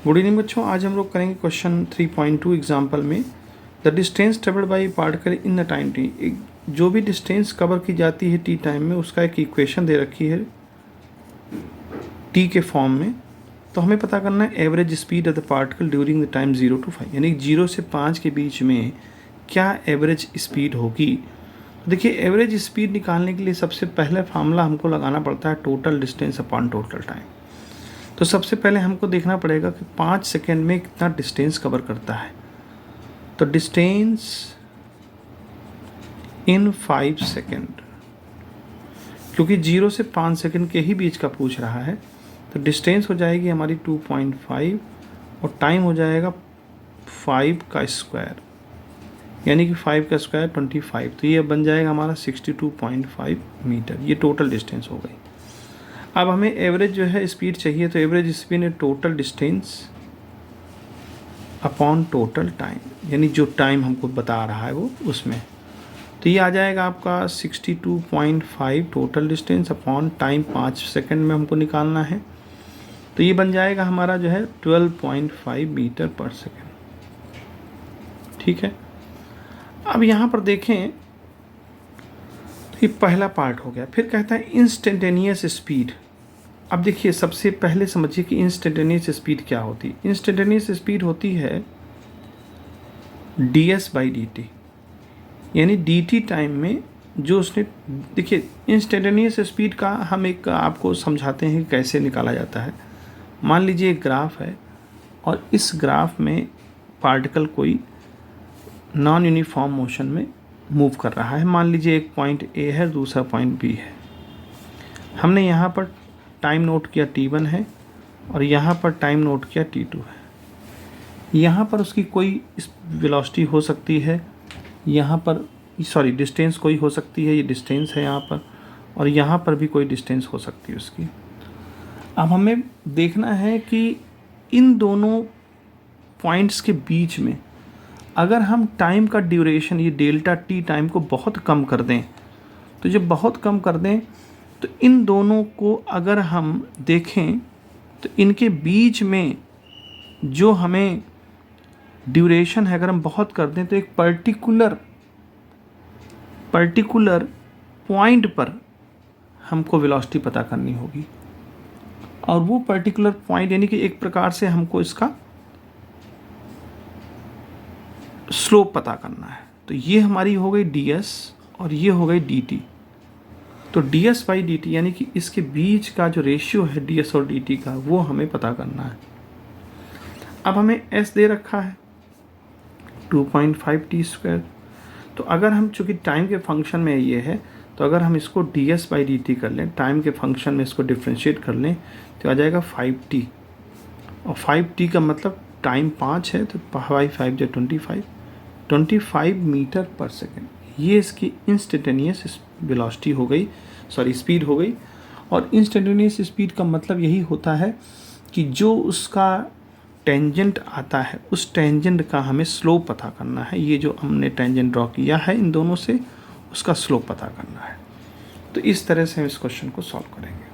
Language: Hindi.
गुड इवनिंग बच्चों, आज हम लोग करेंगे क्वेश्चन 3.2 एग्जाम्पल में the distance travelled by particle in the time T. जो भी डिस्टेंस कवर की जाती है टी टाइम में, उसका एक इक्वेशन दे रखी है टी के फॉर्म में। तो हमें पता करना है average speed of the particle during the time 0 to 5, यानी 0 से 5 के बीच में क्या एवरेज स्पीड होगी। देखिए, एवरेज स्पीड निकालने के लिए सबसे पहले फार्मूला हमको लगाना पड़ता है total distance upon total time. तो सबसे पहले हमको देखना पड़ेगा कि 5 सेकेंड में कितना डिस्टेंस कवर करता है। तो डिस्टेंस इन 5 सेकेंड, क्योंकि 0 से 5 सेकेंड के ही बीच का पूछ रहा है, तो डिस्टेंस हो जाएगी हमारी 2.5 और टाइम हो जाएगा 5 का स्क्वायर, यानी कि 5 का स्क्वायर 25। तो ये बन जाएगा हमारा 62.5 मीटर। ये टोटल डिस्टेंस हो गई। अब हमें एवरेज जो है स्पीड चाहिए, तो एवरेज स्पीड है total distance upon total time, यानी जो टाइम हमको बता रहा है वो उसमें। तो ये आ जाएगा आपका 62.5 total distance upon time 5 second में हमको निकालना है। तो ये बन जाएगा हमारा जो है 12.5 मीटर पर सेकंड। ठीक है, अब यहाँ पर देखें तो ये पहला पार्ट हो गया। फिर कहता है इंस्टेंटेनियस स्पीड। अब देखिए, सबसे पहले समझिए कि इंस्टेंटेनियस स्पीड क्या होती है। इंस्टेंटेनियस स्पीड होती है ds/dt, यानी dt टाइम में जो उसने, देखिए इंस्टेंटेनियस स्पीड का हम एक आपको समझाते हैं कि कैसे निकाला जाता है। मान लीजिए एक ग्राफ है और इस ग्राफ में पार्टिकल कोई नॉन यूनिफॉर्म मोशन में मूव कर रहा है। मान लीजिए एक पॉइंट A है, दूसरा पॉइंट B है। हमने यहाँ पर टाइम नोट किया t1 है और यहाँ पर टाइम नोट किया t2 है। यहाँ पर उसकी कोई वेलोसिटी हो सकती है, यहाँ पर डिस्टेंस कोई हो सकती है, ये डिस्टेंस है यहाँ पर, और यहाँ पर भी कोई डिस्टेंस हो सकती है उसकी। अब हमें देखना है कि इन दोनों पॉइंट्स के बीच में अगर हम टाइम का ड्यूरेशन, ये डेल्टा टी टाइम को बहुत कम कर दें, तो जब बहुत कम कर दें तो इन दोनों को अगर हम देखें तो इनके बीच में जो हमें ड्यूरेशन है, अगर हम बहुत कर दें तो एक पर्टिकुलर पॉइंट पर हमको वेलोसिटी पता करनी होगी, और वो पर्टिकुलर पॉइंट यानी कि एक प्रकार से हमको इसका स्लोप पता करना है। तो ये हमारी हो गई ds और ये हो गई dt। तो ds/dt यानी कि इसके बीच का जो रेशियो है ds और dt का, वो हमें पता करना है। अब हमें s दे रखा है 2.5 t²। तो अगर हम, चूँकि टाइम के फंक्शन में ये है, तो अगर हम इसको ds/dt कर लें, टाइम के फंक्शन में इसको डिफ्रेंशिएट कर लें, तो आ जाएगा 5t। और 5t का मतलब टाइम 5 है, तो 5 25 मीटर पर सेकेंड। ये इसकी इंस्टेंटेनियस वेलोसिटी हो गई, स्पीड हो गई। और इंस्टेंटेनियस स्पीड का मतलब यही होता है कि जो उसका टेंजेंट आता है, उस टेंजेंट का हमें स्लोप पता करना है। ये जो हमने टेंजेंट ड्रॉ किया है इन दोनों से, उसका स्लोप पता करना है। तो इस तरह से हम इस क्वेश्चन को सॉल्व करेंगे।